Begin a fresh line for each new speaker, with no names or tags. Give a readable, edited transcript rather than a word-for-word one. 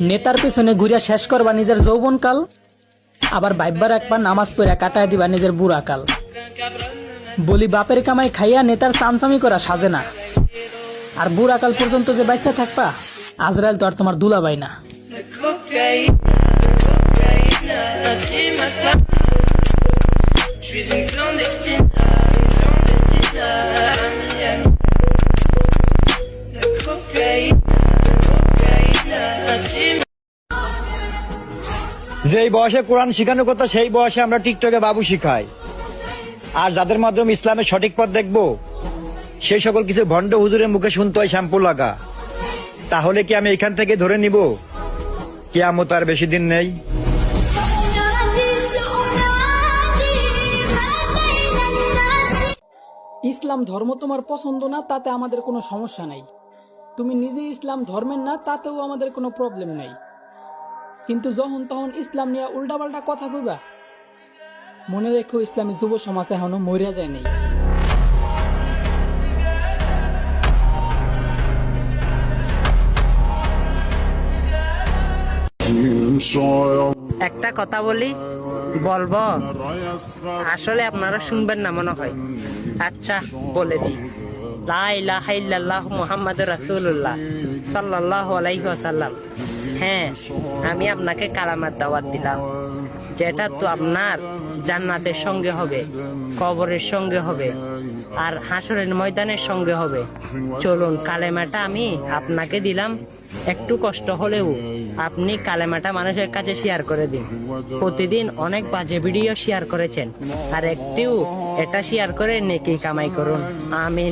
নেতার পিছনে ঘুরিয়া শেষ করবা নিজের যৌবনকাল, আবার ভাইবার একবার নামাজ পড়ে কাটায় দিবা নিজের বুড়াকাল। বলি বাপের কামাই খাইয়া নেতার চামচামি করা সাজে না, আর বুড়াকাল পর্যন্ত যে বাচ্চা থাকবা আজরাইল তো আর তোমার দুলাভাই না।
যেই বয়সে কোরআন শিখানোর কথা সেই বয়সে আমরা টিকটকে বাবু শিখাই, আর যাদের মাধ্যমে ইসলামের সঠিক পথ দেখবো সেই সকল কিছু ভণ্ড হুজুরের মুখে শুনতে হয় শ্যাম্পু লাগা। তাহলে কি আমি এখান থেকে ধরে নিব কিয়ামত আর বেশি দিন নেই?
ইসলাম ধর্ম তোমার পছন্দ না তাতে আমাদের কোনো সমস্যা নাই, তুমি নিজে ইসলাম ধর্মের না তাতেও আমাদের কোনো প্রবলেম নাই, কিন্তু যখন তখন ইসলাম নিয়ে উল্টাপাল্টা কথা কইবা মনে রেখো ইসলামী যুব সমাজ এখনো মরিয়া যায় নাই।
একটা কথা বলি, বলবো? আসলে আপনারা শুনবেন না মনে হয়। আচ্ছা বলে দিই, লা ইলাহা ইল্লাল্লাহু মুহাম্মাদুর রাসূলুল্লাহ সাল্লাল্লাহু আলাইহি ওয়াসাল্লাম। হ্যাঁ, আমি আপনাকে কালামার দাওয়াত দিলাম, যেটা তো আপনার জান্নাতের সঙ্গে হবে, কবরের সঙ্গে হবে, আর হাসরের ময়দানের সঙ্গে হবে। চলুন, কালেমাটা আমি আপনাকে দিলাম, একটু কষ্ট হলেও আপনি কালেমাটা মানুষের কাছে শেয়ার করে দিন। প্রতিদিন অনেক বাজে ভিডিও শেয়ার করেছেন, আর একটিও এটা শেয়ার করে নেকি কামাই করুন। আমিন।